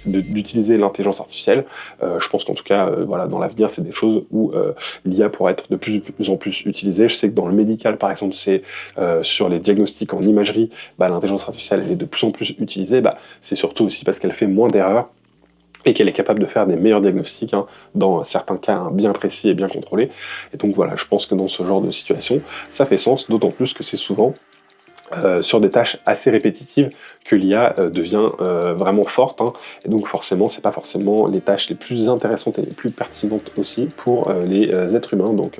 d'utiliser l'intelligence artificielle ? Je pense qu'en tout cas, dans l'avenir, c'est des choses où l'IA pourra être de plus en plus utilisée. Je sais que dans le médical, par exemple, c'est sur les diagnostics en imagerie, l'intelligence artificielle elle est de plus en plus utilisée. C'est surtout aussi parce qu'elle fait moins d'erreurs et qu'elle est capable de faire des meilleurs diagnostics dans certains cas bien précis et bien contrôlés. Et donc je pense que dans ce genre de situation, ça fait sens, d'autant plus que c'est souvent sur des tâches assez répétitives que l'IA devient vraiment forte, et donc forcément c'est pas forcément les tâches les plus intéressantes et les plus pertinentes aussi pour les êtres humains. Donc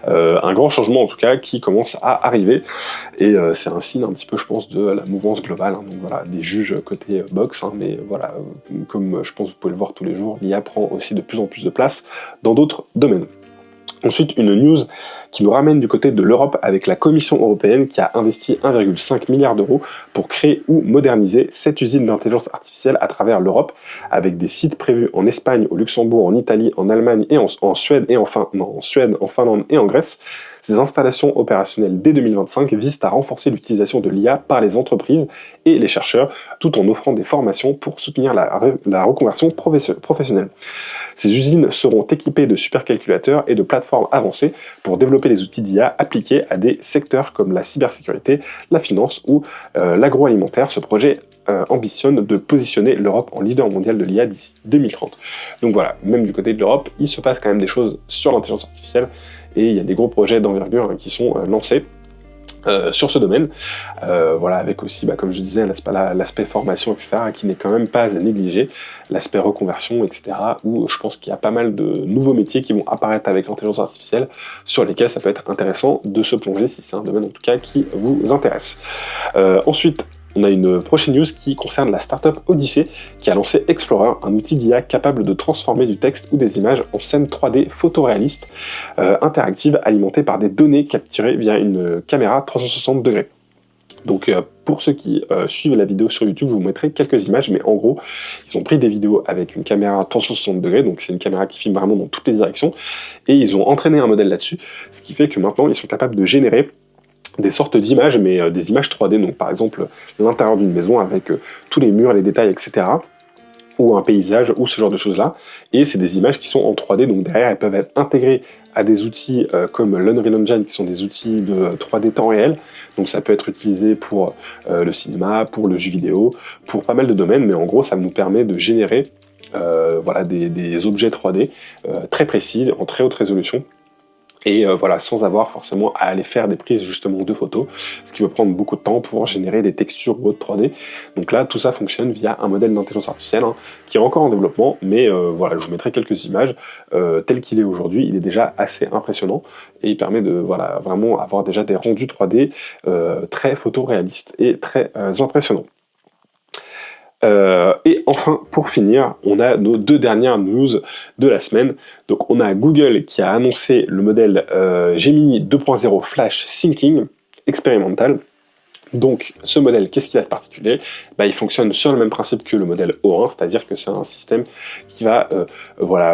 un grand changement en tout cas qui commence à arriver, et c'est un signe un petit peu je pense de la mouvance globale, donc des juges côté boxe, mais comme je pense que vous pouvez le voir tous les jours, l'IA prend aussi de plus en plus de place dans d'autres domaines. Ensuite, une news qui nous ramène du côté de l'Europe avec la Commission européenne qui a investi 1,5 milliard d'euros pour créer ou moderniser 7 usines d'intelligence artificielle à travers l'Europe, avec des sites prévus en Espagne, au Luxembourg, en Italie, en Allemagne et en Suède, en Finlande et en Grèce. Ces installations opérationnelles dès 2025 visent à renforcer l'utilisation de l'IA par les entreprises et les chercheurs, tout en offrant des formations pour soutenir la reconversion professionnelle. Ces usines seront équipées de supercalculateurs et de plateformes avancées pour développer les outils d'IA appliqués à des secteurs comme la cybersécurité, la finance ou l'agroalimentaire. Ce projet ambitionne de positionner l'Europe en leader mondial de l'IA d'ici 2030. Donc voilà, même du côté de l'Europe, il se passe quand même des choses sur l'intelligence artificielle et il y a des gros projets d'envergure qui sont lancés sur ce domaine. Voilà, avec aussi, comme je disais, l'aspect formation, etc., qui n'est quand même pas à négliger, l'aspect reconversion, etc., où je pense qu'il y a pas mal de nouveaux métiers qui vont apparaître avec l'intelligence artificielle, sur lesquels ça peut être intéressant de se plonger, si c'est un domaine en tout cas qui vous intéresse. Ensuite, on a une prochaine news qui concerne la startup Odyssey qui a lancé Explorer, un outil d'IA capable de transformer du texte ou des images en scènes 3D photoréalistes interactives alimentées par des données capturées via une caméra 360 degrés. Donc pour ceux qui suivent la vidéo sur YouTube, je vous mettrai quelques images, mais en gros, ils ont pris des vidéos avec une caméra 360 degrés, donc c'est une caméra qui filme vraiment dans toutes les directions, et ils ont entraîné un modèle là-dessus, ce qui fait que maintenant ils sont capables de générer des sortes d'images, mais des images 3D, donc par exemple l'intérieur d'une maison avec tous les murs, les détails, etc., ou un paysage, ou ce genre de choses-là, et c'est des images qui sont en 3D, donc derrière elles peuvent être intégrées à des outils comme l'Unreal Engine, qui sont des outils de 3D temps réel, donc ça peut être utilisé pour le cinéma, pour le jeu vidéo, pour pas mal de domaines, mais en gros ça nous permet de générer des objets 3D très précis, en très haute résolution, et sans avoir forcément à aller faire des prises justement de photos, ce qui peut prendre beaucoup de temps pour générer des textures ou autres 3D. Donc là, tout ça fonctionne via un modèle d'intelligence artificielle qui est encore en développement, mais je vous mettrai quelques images. Tel qu'il est aujourd'hui, il est déjà assez impressionnant, et il permet de vraiment avoir déjà des rendus 3D très photoréalistes et très impressionnants. Et enfin, pour finir, on a nos deux dernières news de la semaine. Donc on a Google qui a annoncé le modèle Gemini 2.0 Flash Thinking expérimental. Donc ce modèle, qu'est-ce qu'il a de particulier ? Il fonctionne sur le même principe que le modèle O1, c'est-à-dire que c'est un système qui va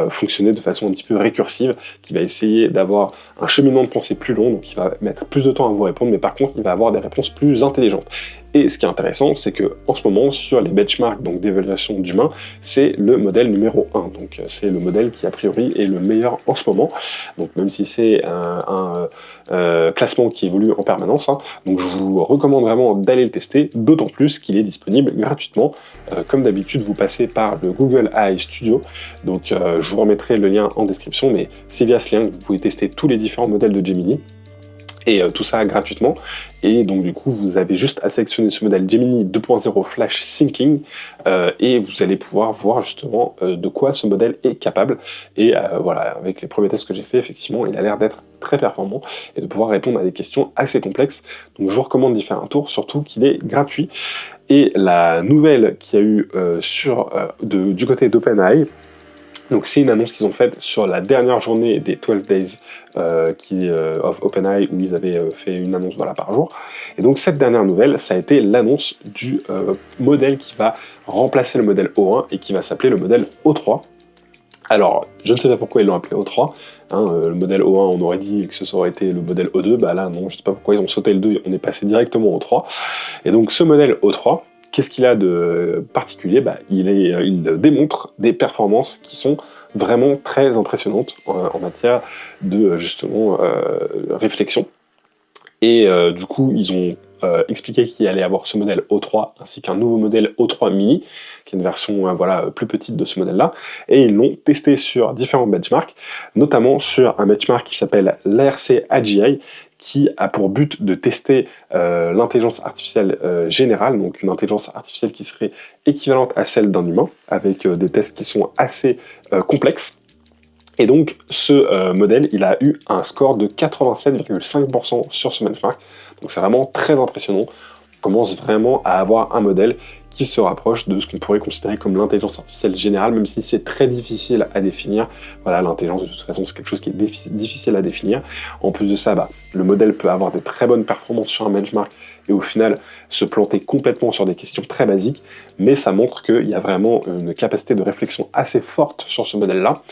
fonctionner de façon un petit peu récursive, qui va essayer d'avoir un cheminement de pensée plus long, donc il va mettre plus de temps à vous répondre, mais par contre il va avoir des réponses plus intelligentes. Et ce qui est intéressant, c'est que en ce moment, sur les benchmarks d'évaluation d'humains, c'est le modèle numéro 1. Donc c'est le modèle qui a priori est le meilleur en ce moment. Donc même si c'est un classement qui évolue en permanence, donc je vous recommande vraiment d'aller le tester, d'autant plus qu'il est disponible gratuitement. Comme d'habitude, vous passez par le Google AI Studio. Donc je vous remettrai le lien en description, mais c'est via ce lien que vous pouvez tester tous les différents modèles de Gemini. Et tout ça gratuitement, et donc du coup vous avez juste à sélectionner ce modèle Gemini 2.0 Flash Thinking et vous allez pouvoir voir justement de quoi ce modèle est capable, et avec les premiers tests que j'ai fait, effectivement il a l'air d'être très performant et de pouvoir répondre à des questions assez complexes, donc je vous recommande d'y faire un tour, surtout qu'il est gratuit. Et la nouvelle qu'il y a eu du côté d'OpenAI, donc c'est une annonce qu'ils ont faite sur la dernière journée des 12 Days of OpenAI, où ils avaient fait une annonce par jour. Et donc cette dernière nouvelle, ça a été l'annonce du modèle qui va remplacer le modèle O1 et qui va s'appeler le modèle O3. Alors, je ne sais pas pourquoi ils l'ont appelé O3. Le modèle O1, on aurait dit que ce aurait été le modèle O2. Là, non, je ne sais pas pourquoi ils ont sauté le 2 et on est passé directement au 3. Et donc ce modèle O3, qu'est-ce qu'il a de particulier ? Il démontre des performances qui sont vraiment très impressionnantes en matière de justement réflexion. Et du coup, ils ont expliqué qu'il allait avoir ce modèle O3 ainsi qu'un nouveau modèle O3 mini, qui est une version plus petite de ce modèle-là. Et ils l'ont testé sur différents benchmarks, notamment sur un benchmark qui s'appelle l'ARC AGI, qui a pour but de tester l'intelligence artificielle générale, donc une intelligence artificielle qui serait équivalente à celle d'un humain, avec des tests qui sont assez complexes. Et donc ce modèle, il a eu un score de 87,5% sur ce benchmark, donc c'est vraiment très impressionnant. On commence vraiment à avoir un modèle qui se rapproche de ce qu'on pourrait considérer comme l'intelligence artificielle générale, même si c'est très difficile à définir. L'intelligence, de toute façon, c'est quelque chose qui est difficile à définir. En plus de ça, le modèle peut avoir des très bonnes performances sur un benchmark et au final se planter complètement sur des questions très basiques, mais ça montre qu'il y a vraiment une capacité de réflexion assez forte sur ce modèle-là,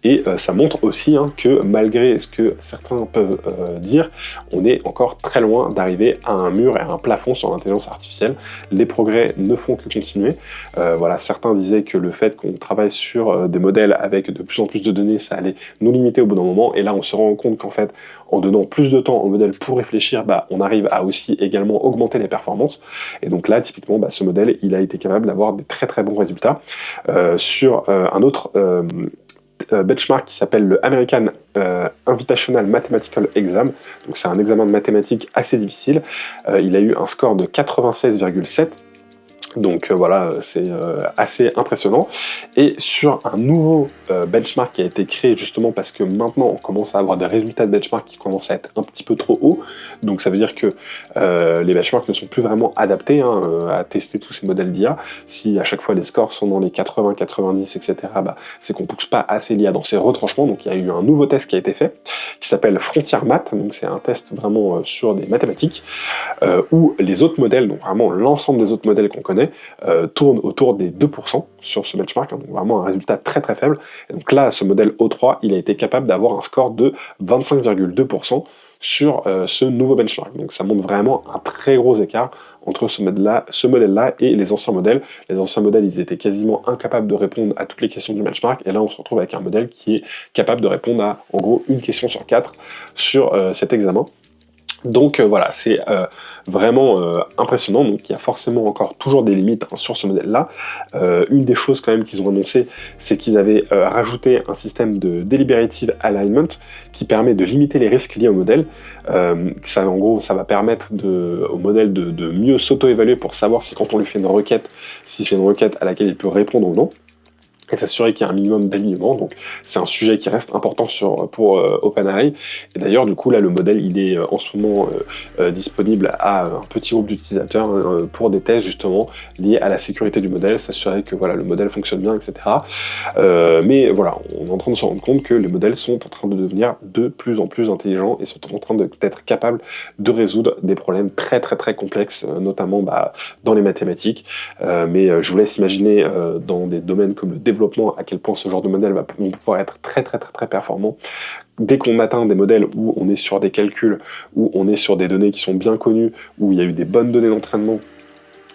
et ça montre aussi que malgré ce que certains peuvent dire, on est encore très loin d'arriver à un mur et à un plafond sur l'intelligence artificielle. Les progrès ne font que continuer. Voilà, certains disaient que le fait qu'on travaille sur des modèles avec de plus en plus de données, ça allait nous limiter au bout d'un moment, et là on se rend compte qu'en fait, en donnant plus de temps au modèle pour réfléchir, on arrive à aussi également augmenter les performances. Et donc là, typiquement, ce modèle, il a été capable d'avoir des très très bons résultats sur un autre benchmark qui s'appelle le American Invitational Mathematical Exam. Donc c'est un examen de mathématiques assez difficile. Il a eu un score de 96,7. Donc voilà, c'est assez impressionnant. Et sur un nouveau benchmark qui a été créé justement parce que maintenant on commence à avoir des résultats de benchmark qui commencent à être un petit peu trop hauts. Donc ça veut dire que les benchmarks ne sont plus vraiment adaptés à tester tous ces modèles d'IA. Si à chaque fois les scores sont dans les 80, 90, etc., c'est qu'on ne pousse pas assez l'IA dans ses retranchements. Donc il y a eu un nouveau test qui a été fait qui s'appelle Frontier Math. Donc c'est un test vraiment sur des mathématiques où les autres modèles, donc vraiment l'ensemble des autres modèles qu'on connaît, tourne autour des 2% sur ce benchmark, donc vraiment un résultat très très faible. Et donc là, ce modèle O3, il a été capable d'avoir un score de 25,2% sur ce nouveau benchmark. Donc ça montre vraiment un très gros écart entre ce modèle-là et les anciens modèles. Les anciens modèles, ils étaient quasiment incapables de répondre à toutes les questions du benchmark, et là on se retrouve avec un modèle qui est capable de répondre à, en gros, une question sur 4 sur cet examen. Donc voilà, c'est vraiment impressionnant. Donc il y a forcément encore toujours des limites sur ce modèle-là. Une des choses quand même qu'ils ont annoncé, c'est qu'ils avaient rajouté un système de deliberative alignment qui permet de limiter les risques liés au modèle. Ça, en gros, ça va permettre au modèle de mieux s'auto-évaluer pour savoir si quand on lui fait une requête, si c'est une requête à laquelle il peut répondre ou non, et s'assurer qu'il y a un minimum d'alignement. Donc c'est un sujet qui reste important pour OpenAI. Et d'ailleurs, du coup, là, le modèle, il est en ce moment disponible à un petit groupe d'utilisateurs pour des tests, justement, liés à la sécurité du modèle, s'assurer que voilà, le modèle fonctionne bien, etc. Mais voilà, on est en train de se rendre compte que les modèles sont en train de devenir de plus en plus intelligents et sont en train d'être capables de résoudre des problèmes très très très complexes, notamment dans les mathématiques. Mais je vous laisse imaginer dans des domaines comme le développement, à quel point ce genre de modèle va pouvoir être très très très très performant. Dès qu'on atteint des modèles où on est sur des calculs, où on est sur des données qui sont bien connues, où il y a eu des bonnes données d'entraînement,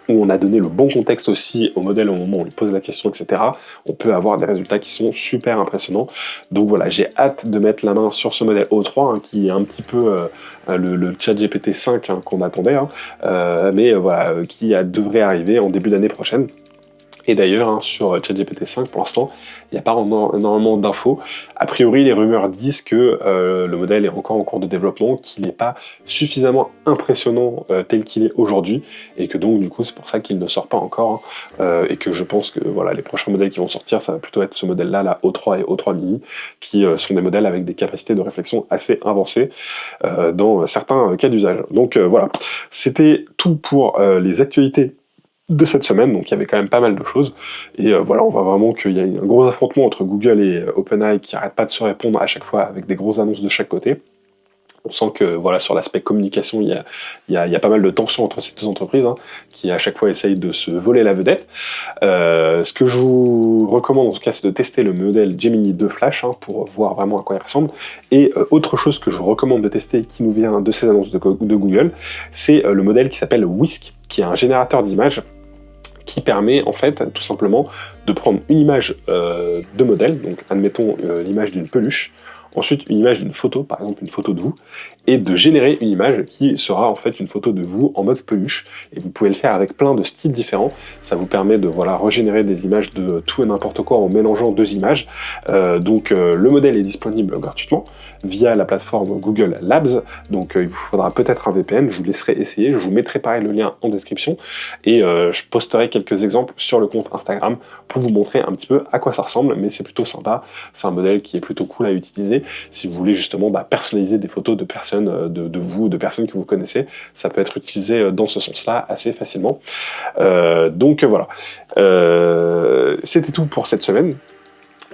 où on a donné le bon contexte aussi au modèle au moment où on lui pose la question, etc., on peut avoir des résultats qui sont super impressionnants. Donc voilà, j'ai hâte de mettre la main sur ce modèle O3, qui est un petit peu le ChatGPT 5 qu'on attendait, mais voilà, qui devrait arriver en début d'année prochaine. Et d'ailleurs, sur ChatGPT 5, pour l'instant, il n'y a pas énormément d'infos. A priori, les rumeurs disent que le modèle est encore en cours de développement, qu'il n'est pas suffisamment impressionnant tel qu'il est aujourd'hui, et que donc, du coup, c'est pour ça qu'il ne sort pas encore, et que je pense que voilà, les prochains modèles qui vont sortir, ça va plutôt être ce modèle-là, la O3 et O3 mini, qui sont des modèles avec des capacités de réflexion assez avancées dans certains cas d'usage. Donc voilà, c'était tout pour les actualités de cette semaine, donc il y avait quand même pas mal de choses, et voilà, on voit vraiment qu'il y a un gros affrontement entre Google et OpenAI qui n'arrêtent pas de se répondre à chaque fois avec des grosses annonces de chaque côté. On sent que voilà, sur l'aspect communication, il y a pas mal de tensions entre ces deux entreprises, qui à chaque fois essayent de se voler la vedette. Ce que je vous recommande en tout cas, c'est de tester le modèle Gemini 2 Flash pour voir vraiment à quoi il ressemble. Et autre chose que je vous recommande de tester, qui nous vient de ces annonces de Google, c'est le modèle qui s'appelle Whisk, qui est un générateur d'images qui permet en fait tout simplement de prendre une image de modèle, donc admettons l'image d'une peluche, ensuite une image d'une photo, par exemple une photo de vous, et de générer une image qui sera en fait une photo de vous en mode peluche. Et vous pouvez le faire avec plein de styles différents. Ça vous permet de régénérer des images de tout et n'importe quoi en mélangeant deux images. Donc le modèle est disponible gratuitement via la plateforme Google Labs. Donc il vous faudra peut-être un VPN, je vous laisserai essayer. Je vous mettrai pareil le lien en description. Et je posterai quelques exemples sur le compte Instagram pour vous montrer un petit peu à quoi ça ressemble. Mais c'est plutôt sympa. C'est un modèle qui est plutôt cool à utiliser si vous voulez justement personnaliser des photos de personnes, de vous, de personnes que vous connaissez. Ça peut être utilisé dans ce sens-là assez facilement. Donc voilà. C'était tout pour cette semaine.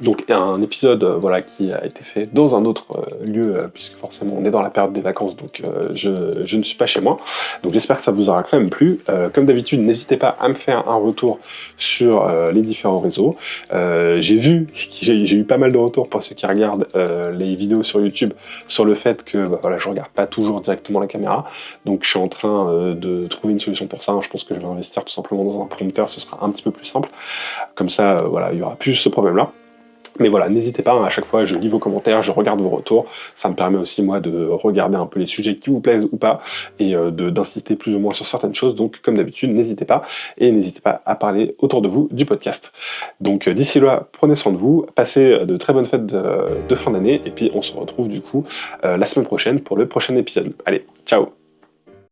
Donc un épisode qui a été fait dans un autre lieu, puisque forcément on est dans la période des vacances, donc je ne suis pas chez moi. Donc j'espère que ça vous aura quand même plu. Comme d'habitude, n'hésitez pas à me faire un retour sur les différents réseaux. J'ai eu pas mal de retours pour ceux qui regardent les vidéos sur YouTube sur le fait que je regarde pas toujours directement la caméra. Donc je suis en train de trouver une solution pour ça. Je pense que je vais investir tout simplement dans un prompteur, ce sera un petit peu plus simple. Comme ça, il y aura plus ce problème-là. Mais voilà, n'hésitez pas, à chaque fois je lis vos commentaires, je regarde vos retours, ça me permet aussi moi de regarder un peu les sujets qui vous plaisent ou pas, et d'insister plus ou moins sur certaines choses, donc comme d'habitude, n'hésitez pas, et n'hésitez pas à parler autour de vous du podcast. Donc d'ici là, prenez soin de vous, passez de très bonnes fêtes de fin d'année, et puis on se retrouve du coup la semaine prochaine pour le prochain épisode. Allez, ciao!